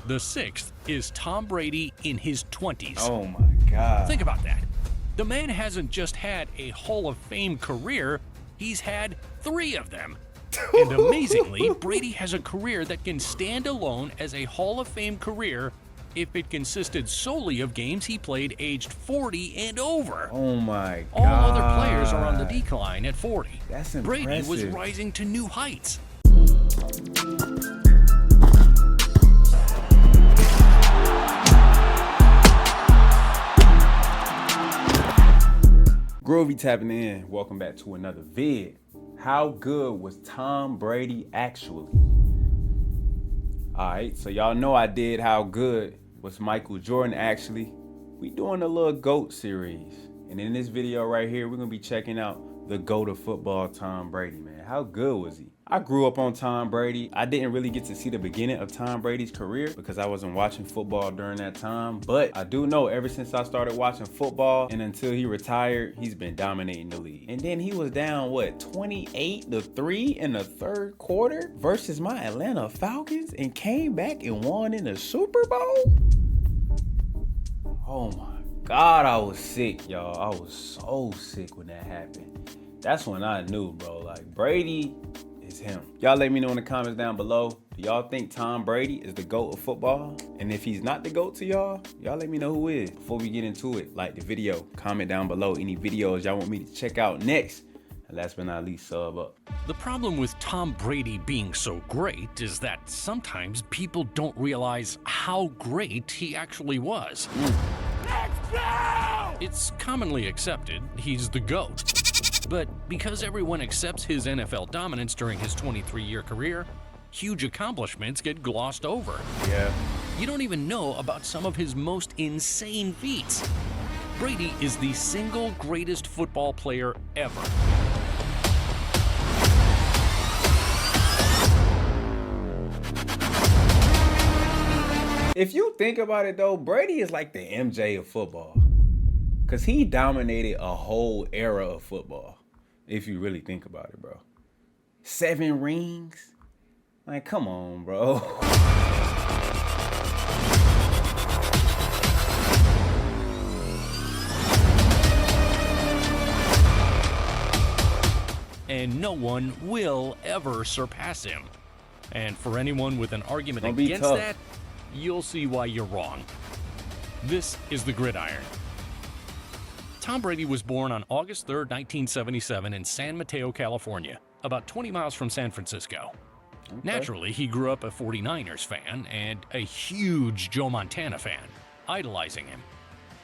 The sixth is Tom Brady in his 20s. Oh my God. Think about that. The man hasn't just had a Hall of Fame career, he's had 3 of them. And amazingly, Brady has a career that can stand alone as a Hall of Fame career if it consisted solely of games he played aged 40 and over. Oh my God. All other players are on the decline at 40. That's impressive. Brady was rising to new heights. Groovy tapping in. Welcome back to another vid. How good was Tom Brady actually? Alright, so y'all know I did how good was Michael Jordan actually. We doing a little GOAT series. And in this video right here, we're gonna be checking out the GOAT of football, Tom Brady, man. How good was he? I grew up on Tom Brady. I didn't really get to see the beginning of Tom Brady's career because I wasn't watching football during that time. But I do know ever since I started watching football and until he retired, he's been dominating the league. And then he was down, what, 28-3 in the third quarter versus my Atlanta Falcons and came back and won in the Super Bowl? Oh my God, I was sick, y'all. I was so sick when that happened. That's when I knew, bro. Like, Brady is him. Y'all let me know in the comments down below. Do y'all think Tom Brady is the GOAT of football? And if he's not the GOAT to y'all let me know who is. Before we get into it, like the video, comment down below any videos y'all want me to check out next. And last but not least, sub up. The problem with Tom Brady being so great is that sometimes people don't realize how great he actually was. Let's go! It's commonly accepted he's the GOAT. But because everyone accepts his NFL dominance during his 23-year career, huge accomplishments get glossed over. Yeah. You don't even know about some of his most insane feats. Brady is the single greatest football player ever. If you think about it though, Brady is like the MJ of football. Cause he dominated a whole era of football. If you really think about it, bro. 7 rings? Like, come on, bro. And no one will ever surpass him. And for anyone with an argument against that, you'll see why you're wrong. This is the Gridiron. Tom Brady was born on August 3, 1977 in San Mateo, California, about 20 miles from San Francisco. Okay. Naturally, he grew up a 49ers fan and a huge Joe Montana fan, idolizing him.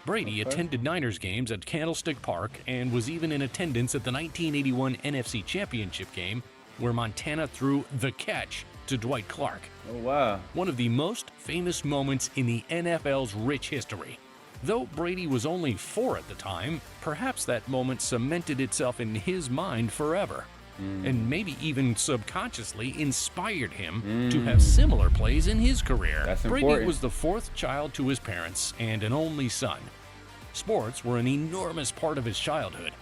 Brady attended Niners games at Candlestick Park and was even in attendance at the 1981 NFC Championship game where Montana threw the catch to Dwight Clark. Oh, wow. One of the most famous moments in the NFL's rich history. Though Brady was only 4 at the time, perhaps that moment cemented itself in his mind forever, and maybe even subconsciously inspired him to have similar plays in his career. That's Brady important. was the 4th child to his parents and an only son. Sports were an enormous part of his childhood.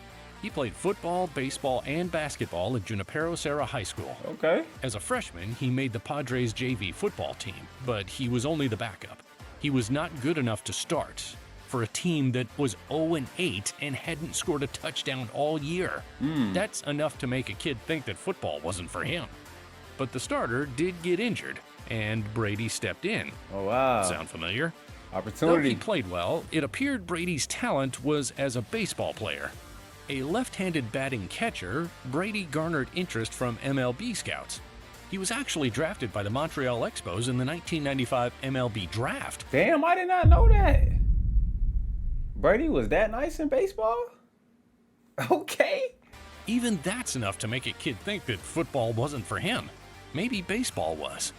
He played football, baseball, and basketball at Junipero Serra High School. Okay. As a freshman, he made the Padres JV football team, but he was only the backup. He was not good enough to start for a team that was 0-8 and hadn't scored a touchdown all year. That's enough to make a kid think that football wasn't for him. But the starter did get injured, and Brady stepped in. Oh, wow. Sound familiar? Opportunity. Though he played well, it appeared Brady's talent was as a baseball player. A left-handed batting catcher, Brady garnered interest from MLB scouts. He was actually drafted by the Montreal Expos in the 1995 MLB draft. Damn, I did not know that. Brady was that nice in baseball? Okay. Even that's enough to make a kid think that football wasn't for him. Maybe baseball was.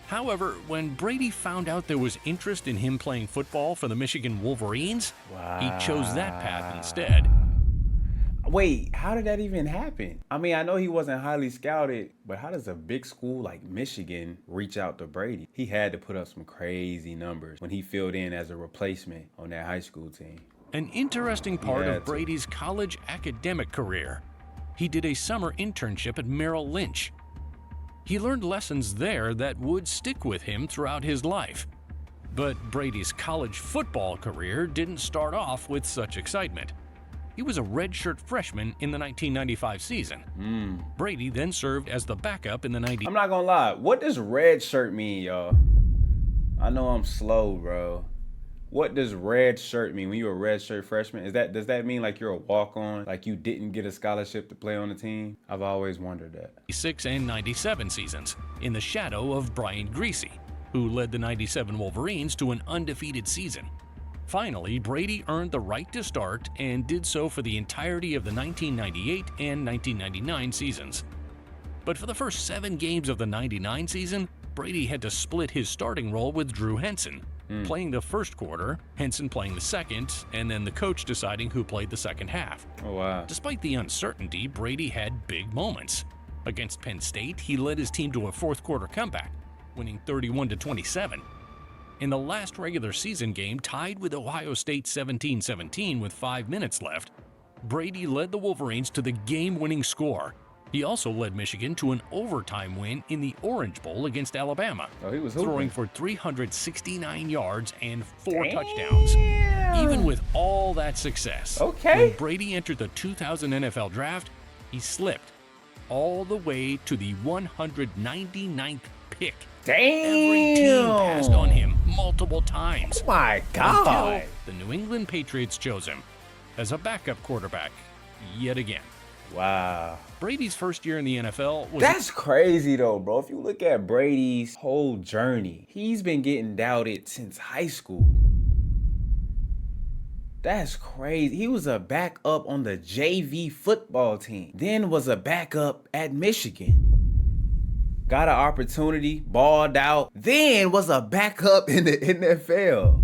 However, when Brady found out there was interest in him playing football for the Michigan Wolverines, he chose that path instead. Wait, how did that even happen? I mean, I know he wasn't highly scouted, but how does a big school like Michigan reach out to Brady? He had to put up some crazy numbers when he filled in as a replacement on that high school team. An interesting part of Brady's college academic career. He did a summer internship at Merrill Lynch. He learned lessons there that would stick with him throughout his life. But Brady's college football career didn't start off with such excitement. He was a redshirt freshman in the 1995 season. Brady then served as the backup in the 90s. I'm not gonna lie. What does red shirt mean, y'all? I know I'm slow, bro. What does red shirt mean when you're a red shirt freshman? Does that mean like you're a walk-on, like you didn't get a scholarship to play on the team? I've always wondered that. 96 and 97 seasons, in the shadow of Brian Griese, who led the 97 Wolverines to an undefeated season. Finally, Brady earned the right to start and did so for the entirety of the 1998 and 1999 seasons. But for the first 7 games of the 99 season, Brady had to split his starting role with Drew Henson, playing the first quarter, Henson playing the second, and then the coach deciding who played the second half. Oh, wow. Despite the uncertainty, Brady had big moments. Against Penn State, he led his team to a fourth quarter comeback, winning 31-27. In the last regular season game, tied with Ohio State 17-17 with 5 minutes left, Brady led the Wolverines to the game-winning score. He also led Michigan to an overtime win in the Orange Bowl against Alabama, He was throwing for 369 yards and 4 touchdowns. Even with all that success, when Brady entered the 2000 NFL Draft, he slipped all the way to the 199th pick. Every team passed on him multiple times. Oh my God. Until the New England Patriots chose him as a backup quarterback yet again. Wow. Brady's first year in the NFL was... That's crazy though, bro. If you look at Brady's whole journey, he's been getting doubted since high school. That's crazy. He was a backup on the JV football team, then was a backup at Michigan. Got an opportunity, balled out, then was a backup in the NFL.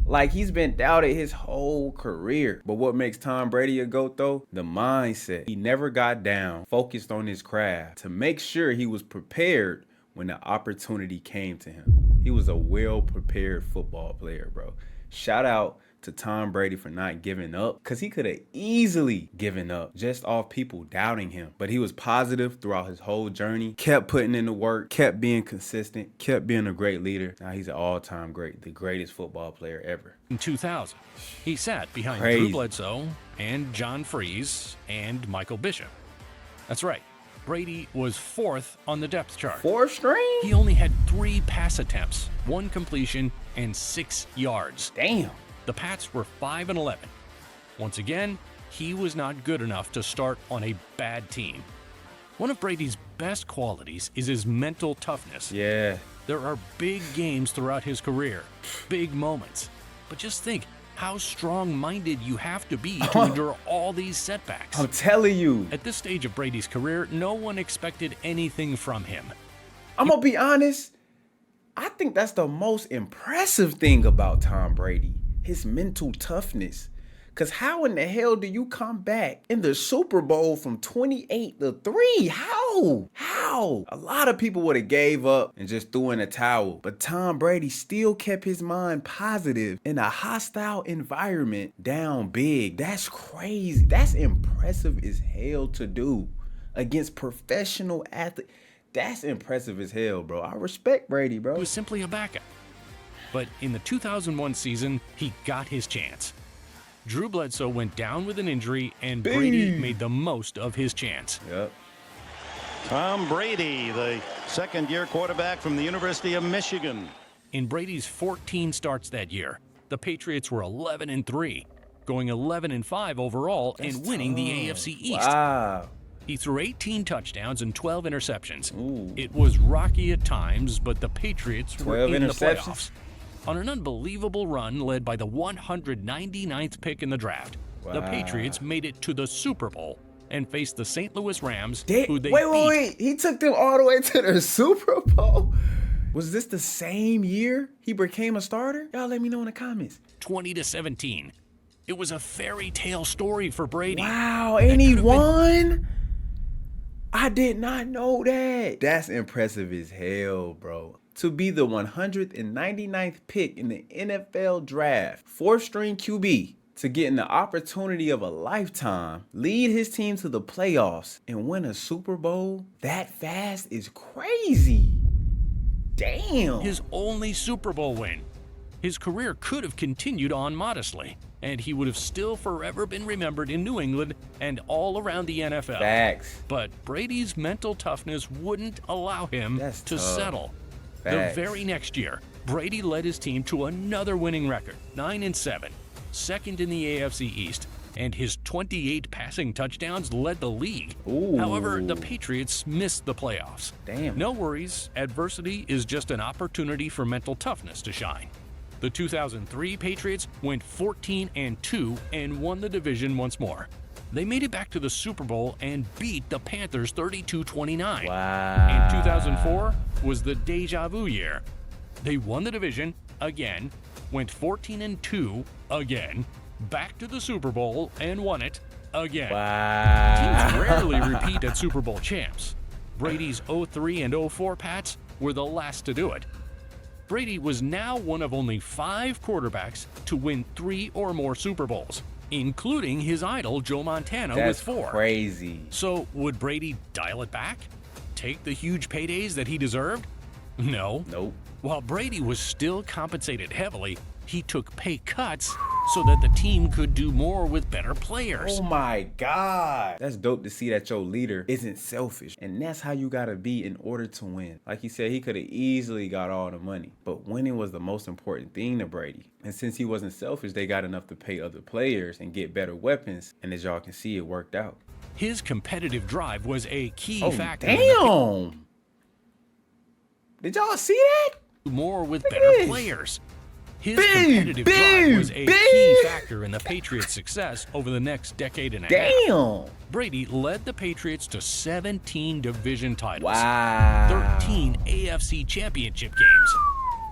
Like, he's been doubted his whole career. But what makes Tom Brady a GOAT though? The mindset. He never got down, focused on his craft to make sure he was prepared when the opportunity came to him. He was a well-prepared football player, bro. Shout out to Tom Brady for not giving up, because he could have easily given up just off people doubting him. But he was positive throughout his whole journey, kept putting in the work, kept being consistent, kept being a great leader. Now he's an all-time great, the greatest football player ever. In 2000, he sat behind Drew Bledsoe and John Freese and Michael Bishop. That's right. Brady was 4th on the depth chart. 4th string? He only had 3 pass attempts, 1 completion, and 6 yards. Damn. The Pats were 5-11. Once again, he was not good enough to start on a bad team. One of Brady's best qualities is his mental toughness. Yeah. There are big games throughout his career, big moments. But just think how strong-minded you have to be to endure all these setbacks. I'm telling you. At this stage of Brady's career, no one expected anything from him. I'm gonna be honest. I think that's the most impressive thing about Tom Brady. His mental toughness. Because how in the hell do you come back in the Super Bowl from 28-3? How? A lot of people would have gave up and just threw in a towel. But Tom Brady still kept his mind positive in a hostile environment down big. That's crazy. That's impressive as hell to do against professional athletes. That's impressive as hell, bro. I respect Brady, bro. He was simply a backup. But in the 2001 season, he got his chance. Drew Bledsoe went down with an injury, and Brady made the most of his chance. Yep. Tom Brady, the second-year quarterback from the University of Michigan. In Brady's 14 starts that year, the Patriots were 11-3, going 11-5 overall and winning the AFC East. Wow. He threw 18 touchdowns and 12 interceptions. Ooh. It was rocky at times, but the Patriots were in the interceptions? playoffs. On an unbelievable run led by the 199th pick in the draft, the Patriots made it to the Super Bowl and faced the St. Louis Rams, who they beat. Wait. He took them all the way to the Super Bowl? Was this the same year he became a starter? Y'all let me know in the comments. 20-17. It was a fairy tale story for Brady. Wow, and he won? I did not know that. That's impressive as hell, bro. To be the 199th pick in the NFL draft, 4th string QB, to get in the opportunity of a lifetime, lead his team to the playoffs, and win a Super Bowl that fast is crazy. Damn. His only Super Bowl win. His career could have continued on modestly, and he would have still forever been remembered in New England and all around the NFL. Facts. But Brady's mental toughness wouldn't allow him to settle. Facts. The very next year, Brady led his team to another winning record, 9-7, second in the AFC East, and his 28 passing touchdowns led the league. Ooh. However, the Patriots missed the playoffs. Damn. No worries, adversity is just an opportunity for mental toughness to shine. The 2003 Patriots went 14-2 and won the division once more. They made it back to the Super Bowl and beat the Panthers 32-29. Wow. And 2004 was the deja vu year. They won the division again, went 14-2 again, back to the Super Bowl and won it again. Wow. Teams rarely repeat at Super Bowl champs. Brady's 03 and 04 Pats were the last to do it. Brady was now one of only 5 quarterbacks to win 3 or more Super Bowls, including his idol Joe Montana with 4. That's crazy. So would Brady dial it back? Take the huge paydays that he deserved? No. Nope. While Brady was still compensated heavily, he took pay cuts so that the team could do more with better players. Oh my God. That's dope to see that your leader isn't selfish. And that's how you gotta be in order to win. Like he said, he could have easily got all the money, but winning was the most important thing to Brady. And since he wasn't selfish, they got enough to pay other players and get better weapons. And as y'all can see, it worked out. His competitive drive was a key factor. Damn. Did y'all see that? More with better players. His competitive drive was a key factor in the Patriots' success over the next decade and a half. Brady led the Patriots to 17 division titles, 13 AFC championship games,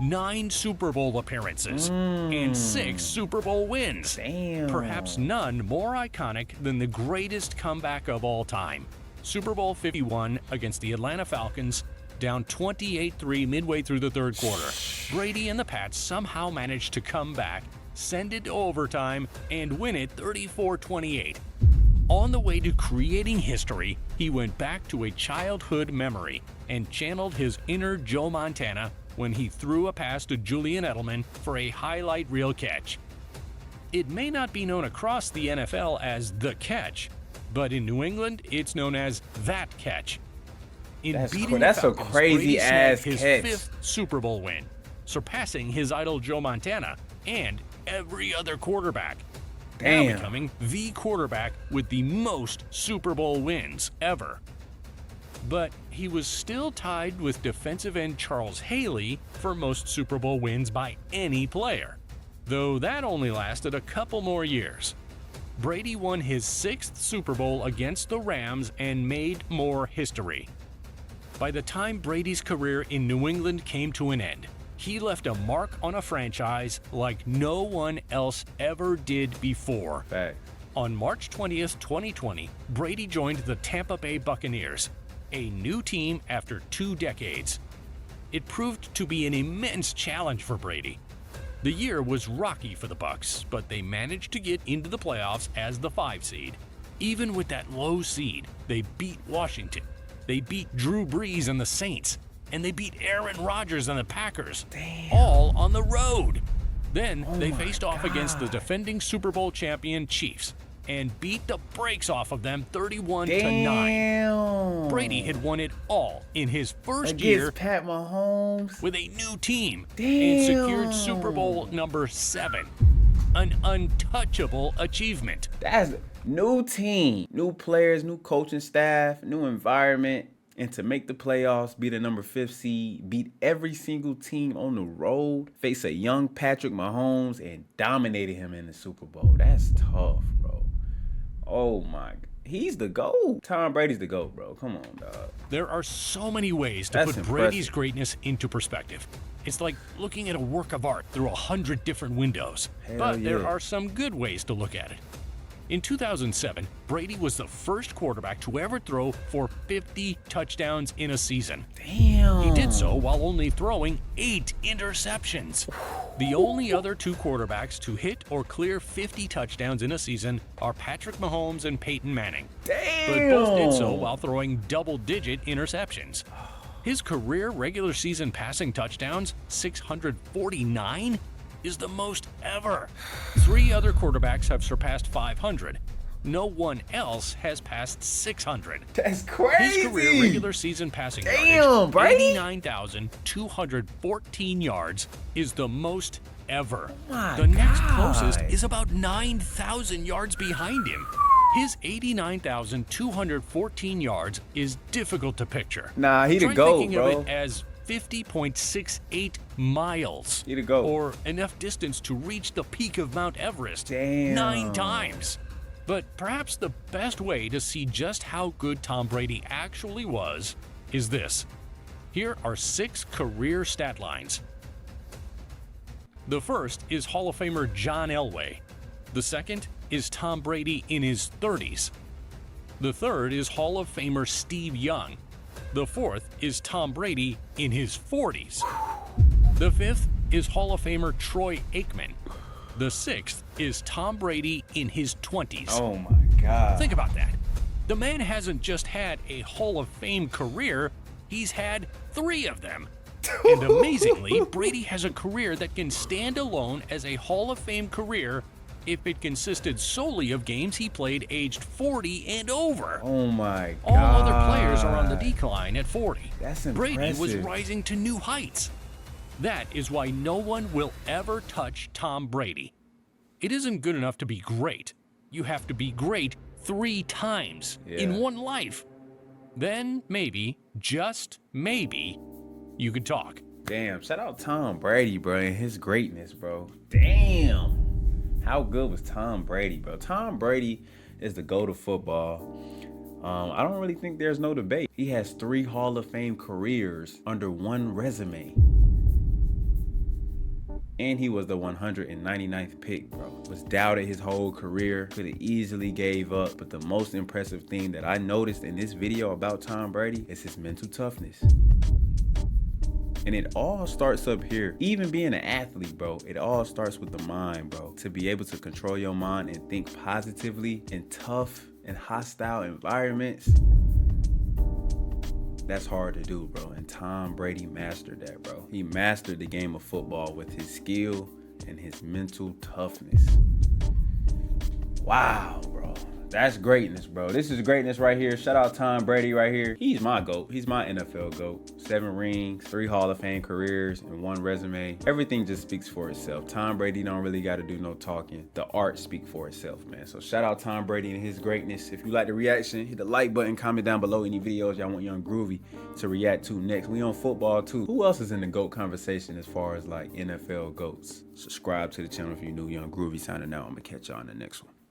9 Super Bowl appearances, and 6 Super Bowl wins. Perhaps none more iconic than the greatest comeback of all time. Super Bowl 51 against the Atlanta Falcons, down 28-3 midway through the third quarter. Brady and the Pats somehow managed to come back, send it to overtime, and win it 34-28. On the way to creating history, he went back to a childhood memory and channeled his inner Joe Montana when he threw a pass to Julian Edelman for a highlight reel catch. It may not be known across the NFL as the catch, but in New England, it's known as that catch. That's a crazy ass his catch. 5th Super Bowl win, surpassing his idol Joe Montana and every other quarterback. Now becoming the quarterback with the most Super Bowl wins ever. But he was still tied with defensive end Charles Haley for most Super Bowl wins by any player, though that only lasted a couple more years. Brady won his 6th Super Bowl against the Rams and made more history. By the time Brady's career in New England came to an end, he left a mark on a franchise like no one else ever did before. On March 20th, 2020, Brady joined the Tampa Bay Buccaneers, a new team after 2 decades. It proved to be an immense challenge for Brady. The year was rocky for the Bucs, but they managed to get into the playoffs as the 5 seed. Even with that low seed, they beat Washington. They beat Drew Brees and the Saints, and they beat Aaron Rodgers and the Packers, all on the road. Then they faced off against the defending Super Bowl champion Chiefs and beat the brakes off of them 31-9. Brady had won it all in his first year Pat Mahomes with a new team and secured Super Bowl number 7, an untouchable achievement. That's new team, new players, new coaching staff, new environment, and to make the playoffs, be the number 5 seed, beat every single team on the road, face a young Patrick Mahomes, and dominated him in the Super Bowl. That's tough, bro. Oh my, he's the GOAT. Tom Brady's the GOAT, bro. Come on, dog. There are so many ways to put Brady's greatness into perspective. It's like looking at a work of art through 100 different windows. But there are some good ways to look at it. In 2007, Brady was the first quarterback to ever throw for 50 touchdowns in a season. He did so while only throwing 8 interceptions. The only other 2 quarterbacks to hit or clear 50 touchdowns in a season are Patrick Mahomes and Peyton Manning. But both did so while throwing double-digit interceptions. His career regular season passing touchdowns, 649, is the most ever. 3 other quarterbacks have surpassed 500. No one else has passed 600. That's crazy. His career regular season passing Damn, yardage, Brady. 89,214 yards, is the most ever. My the next God. closest is about 9,000 yards behind him. His 89,214 yards is difficult to picture. Nah, he the Try GOAT, thinking bro. of it as 50.68 miles. He the GOAT. Or enough distance to reach the peak of Mount Everest Damn. 9 times. But perhaps the best way to see just how good Tom Brady actually was is this. Here are 6 career stat lines. The first is Hall of Famer John Elway. The second is Tom Brady in his 30s. The third is Hall of Famer Steve Young. The fourth is Tom Brady in his 40s. The fifth is Hall of Famer Troy Aikman. The sixth is Tom Brady in his 20s. Oh my God. Think about that. The man hasn't just had a Hall of Fame career, he's had 3 of them. And amazingly, Brady has a career that can stand alone as a Hall of Fame career if it consisted solely of games he played aged 40 and over. Oh my God. All other players are on the decline at 40. That's Brady was impressive. rising to new heights. That is why no one will ever touch Tom Brady. It isn't good enough to be great. You have to be great 3 times in one life. Then maybe, just maybe, you could talk. Damn, shout out Tom Brady, bro, and his greatness, bro. Damn. How good was Tom Brady, bro? Tom Brady is the GOAT of football. I don't really think there's no debate. He has 3 Hall of Fame careers under one resume. And he was the 199th pick, bro. Was doubted his whole career, could have easily gave up. But the most impressive thing that I noticed in this video about Tom Brady is his mental toughness. And it all starts up here. Even being an athlete, bro, it all starts with the mind, bro. To be able to control your mind and think positively in tough and hostile environments, that's hard to do, bro. And Tom Brady mastered that, bro. He mastered the game of football with his skill and his mental toughness. Wow, bro. That's greatness, bro. This is greatness right here. Shout out Tom Brady right here. He's my GOAT. He's my NFL GOAT. 7 rings, 3 Hall of Fame careers, and 1 resume. Everything just speaks for itself. Tom Brady don't really got to do no talking. The art speak for itself, man. So shout out Tom Brady and his greatness. If you like the reaction, hit the like button, comment down below any videos y'all want Young Groovy to react to next. We on football too. Who else is in the GOAT conversation as far as like NFL GOATs? Subscribe to the channel if you're new. Young Groovy signing out. I'm going to catch y'all in the next one.